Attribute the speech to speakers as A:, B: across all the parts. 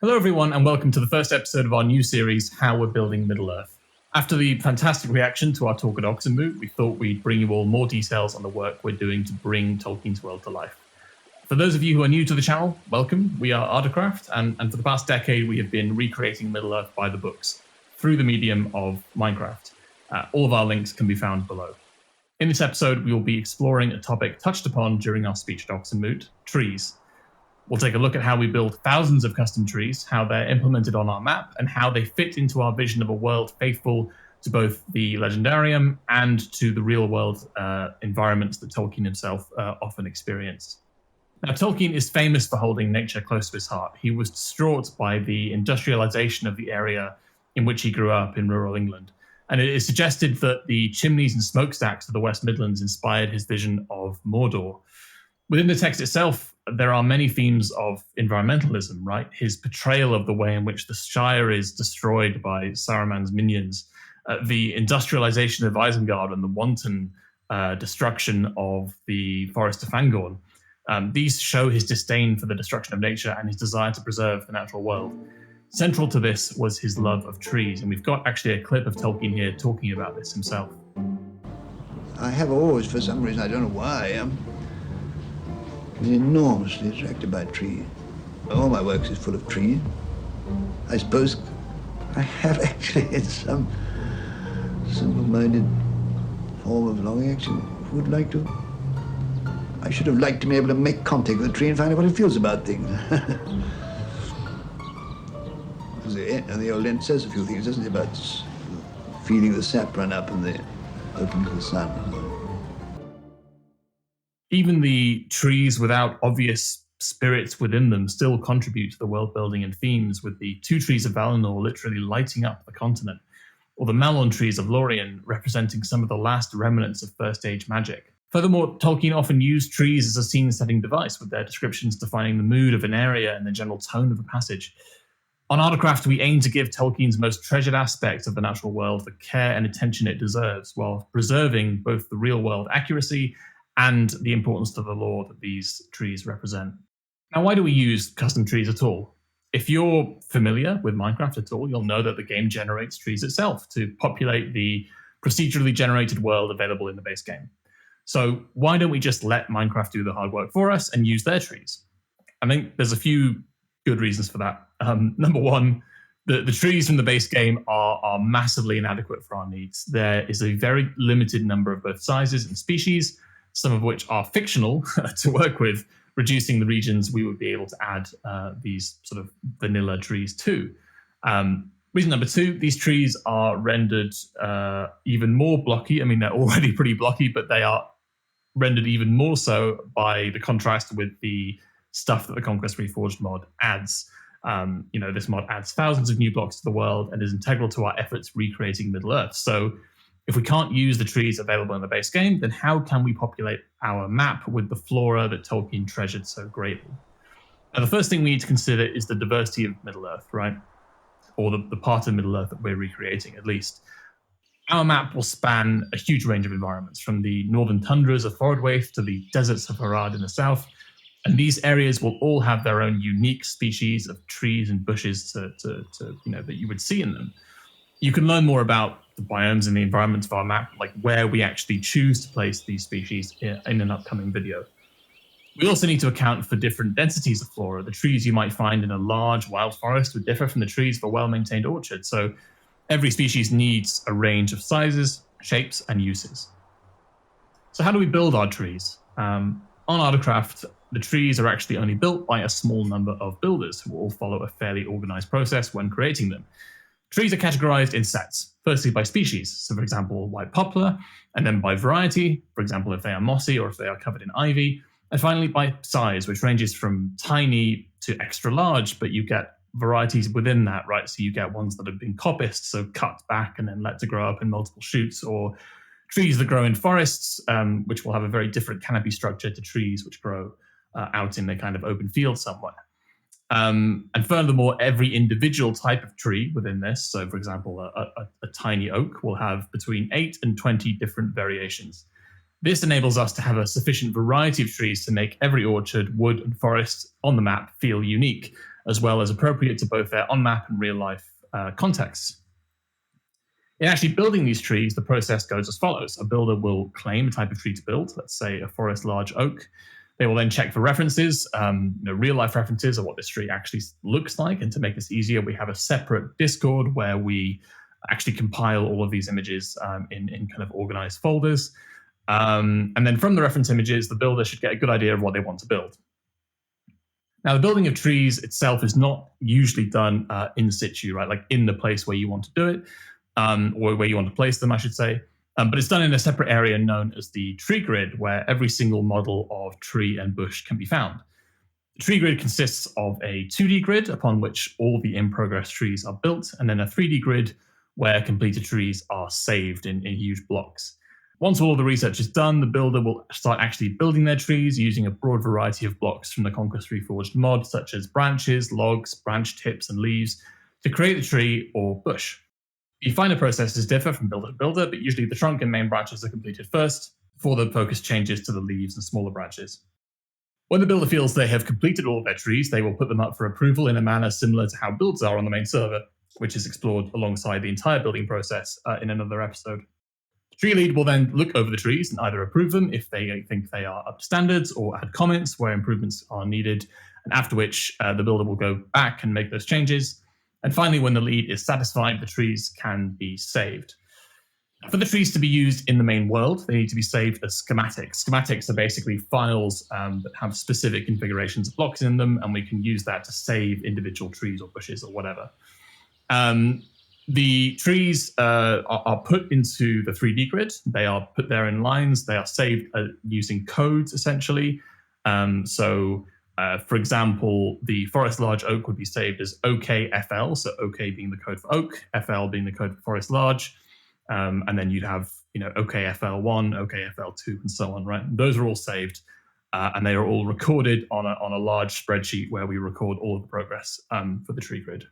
A: Hello everyone and welcome to the first episode of our new series, How We're Building Middle-earth. After the fantastic reaction to our talk at Oxenboot, we thought we'd bring you all more details on the work we're doing to bring Tolkien's world to life. For those of you who are new to the channel, welcome. We are ArdaCraft, and for the past decade we have been recreating Middle-earth by the books through the medium of Minecraft. All of our links can be found below. In this episode, we will be exploring a topic touched upon during our speech at Oxenboot, trees. We'll take a look at how we build thousands of custom trees, how they're implemented on our map, and how they fit into our vision of a world faithful to both the Legendarium and to the real-world environments that Tolkien himself often experienced. Now, Tolkien is famous for holding nature close to his heart. He was distraught by the industrialization of the area in which he grew up in rural England, and it is suggested that the chimneys and smokestacks of the West Midlands inspired his vision of Mordor. Within the text itself, there are many themes of environmentalism, right? His portrayal of the way in which the Shire is destroyed by Saruman's minions, the industrialization of Isengard and the wanton destruction of the Forest of Fangorn. These show his disdain for the destruction of nature and his desire to preserve the natural world. Central to this was his love of trees, and we've got actually a clip of Tolkien here talking about this himself.
B: I have always, for some reason, I don't know why, been enormously attracted by trees. All my work is full of trees. I suppose I have actually in some simple-minded form of longing actually I should have liked to be able to make contact with a tree and find out what it feels about things. And the old Ent says a few things, doesn't it, about feeling the sap run up and the open to the sun.
A: Even the trees without obvious spirits within them still contribute to the world building and themes, with the two trees of Valinor literally lighting up the continent, or the Malon trees of Lorien representing some of the last remnants of First Age magic. Furthermore, Tolkien often used trees as a scene-setting device, with their descriptions defining the mood of an area and the general tone of a passage. On ArdaCraft, we aim to give Tolkien's most treasured aspect of the natural world the care and attention it deserves, while preserving both the real-world accuracy and the importance to the lore that these trees represent. Now, why do we use custom trees at all? If you're familiar with Minecraft at all, you'll know that the game generates trees itself to populate the procedurally generated world available in the base game. So why don't we just let Minecraft do the hard work for us and use their trees? I think there's a few good reasons for that. Number one, the trees from the base game are massively inadequate for our needs. There is a very limited number of both sizes and species, some of which are fictional to work with, reducing the regions we would be able to add these sort of vanilla trees to. Reason number two, these trees are rendered even more blocky. I mean, they're already pretty blocky, but they are rendered even more so by the contrast with the stuff that the Conquest Reforged mod adds. This mod adds thousands of new blocks to the world and is integral to our efforts recreating Middle-earth. So if we can't use the trees available in the base game, then how can we populate our map with the flora that Tolkien treasured so greatly? Now, the first thing we need to consider is the diversity of Middle-earth, right? Or the part of Middle-earth that we're recreating, at least. Our map will span a huge range of environments, from the northern tundras of Forodwaith to the deserts of Harad in the south. And these areas will all have their own unique species of trees and bushes that you would see in them. You can learn more about the biomes and the environments of our map, like where we actually choose to place these species in an upcoming video. We also need to account for different densities of flora. The trees you might find in a large wild forest would differ from the trees of a well-maintained orchard. So every species needs a range of sizes, shapes, and uses. So how do we build our trees? On ArdaCraft, the trees are actually only built by a small number of builders who all follow a fairly organized process when creating them. Trees are categorized in sets, firstly by species, so for example, white poplar, and then by variety, for example, if they are mossy or if they are covered in ivy, and finally by size, which ranges from tiny to extra large, but you get varieties within that, right? So you get ones that have been coppiced, so cut back and then let to grow up in multiple shoots, or trees that grow in forests, which will have a very different canopy structure to trees which grow out in a kind of open field somewhere. And furthermore, every individual type of tree within this, so for example, a tiny oak will have between 8 and 20 different variations. This enables us to have a sufficient variety of trees to make every orchard, wood, and forest on the map feel unique, as well as appropriate to both their on-map and real-life contexts. In actually building these trees, the process goes as follows. A builder will claim a type of tree to build, let's say a forest large oak. They will then check for references, real-life references of what this tree actually looks like. And to make this easier, we have a separate Discord where we actually compile all of these images in kind of organized folders. And then from the reference images, the builder should get a good idea of what they want to build. Now, the building of trees itself is not usually done in situ, right? Like in the place where you want to do it, or where you want to place them, I should say. But it's done in a separate area known as the tree grid, where every single model of tree and bush can be found. The tree grid consists of a 2D grid upon which all the in-progress trees are built, and then a 3D grid where completed trees are saved in huge blocks. Once all of the research is done, the builder will start actually building their trees using a broad variety of blocks from the Conquest Reforged mod, such as branches, logs, branch tips, and leaves, to create the tree or bush. You find the processes differ from builder to builder, but usually the trunk and main branches are completed first before the focus changes to the leaves and smaller branches. When the builder feels they have completed all of their trees, they will put them up for approval in a manner similar to how builds are on the main server, which is explored alongside the entire building process in another episode. The tree lead will then look over the trees and either approve them if they think they are up to standards, or add comments where improvements are needed, and after which the builder will go back and make those changes. And finally, when the lead is satisfied, the trees can be saved. For the trees to be used in the main world, they need to be saved as schematics. Schematics are basically files that have specific configurations of blocks in them, and we can use that to save individual trees or bushes or whatever. The trees are put into the 3D grid. They are put there in lines. They are saved using codes, essentially. For example, the forest large oak would be saved as OKFL, so OK being the code for oak, FL being the code for forest large, and then you'd have OKFL1, OKFL2, and so on, right? Those are all saved, and they are all recorded on a large spreadsheet where we record all of the progress for the tree grid.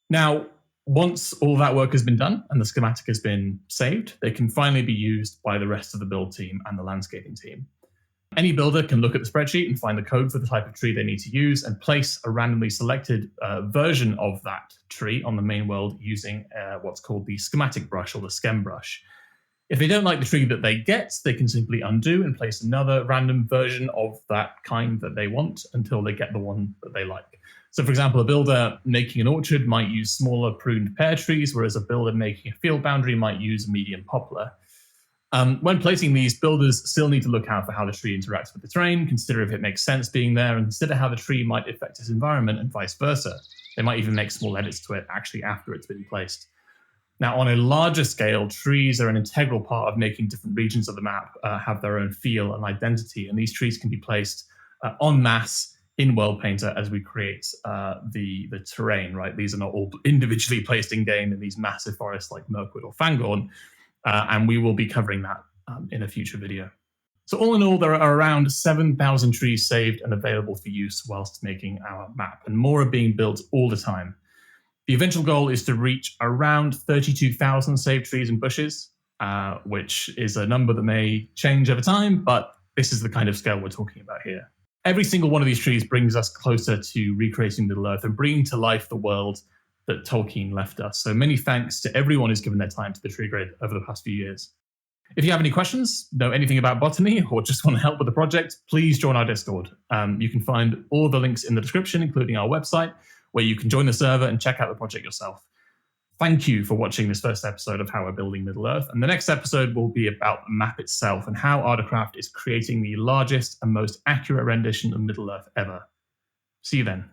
A: Now, once all of that work has been done and the schematic has been saved, they can finally be used by the rest of the build team and the landscaping team. Any builder can look at the spreadsheet and find the code for the type of tree they need to use and place a randomly selected version of that tree on the main world using what's called the schematic brush or the schem brush. If they don't like the tree that they get, they can simply undo and place another random version of that kind that they want until they get the one that they like. So, for example, a builder making an orchard might use smaller pruned pear trees, whereas a builder making a field boundary might use a medium poplar. When placing these, builders still need to look out for how the tree interacts with the terrain, consider if it makes sense being there, and consider how the tree might affect its environment and vice versa. They might even make small edits to it actually after it's been placed. Now, on a larger scale, trees are an integral part of making different regions of the map have their own feel and identity, and these trees can be placed en masse in World Painter as we create the terrain, right? These are not all individually placed in-game in these massive forests like Mirkwood or Fangorn, and we will be covering that in a future video. So all in all, there are around 7,000 trees saved and available for use whilst making our map, and more are being built all the time. The eventual goal is to reach around 32,000 saved trees and bushes, which is a number that may change over time, but this is the kind of scale we're talking about here. Every single one of these trees brings us closer to recreating Middle-earth and bringing to life the world that Tolkien left us. So many thanks to everyone who's given their time to the tree grid over the past few years. If you have any questions, know anything about botany, or just want to help with the project, please join our Discord. You can find all the links in the description, including our website, where you can join the server and check out the project yourself. Thank you for watching this first episode of How We're Building Middle-earth, and the next episode will be about the map itself and how ArdaCraft is creating the largest and most accurate rendition of Middle-earth ever. See you then.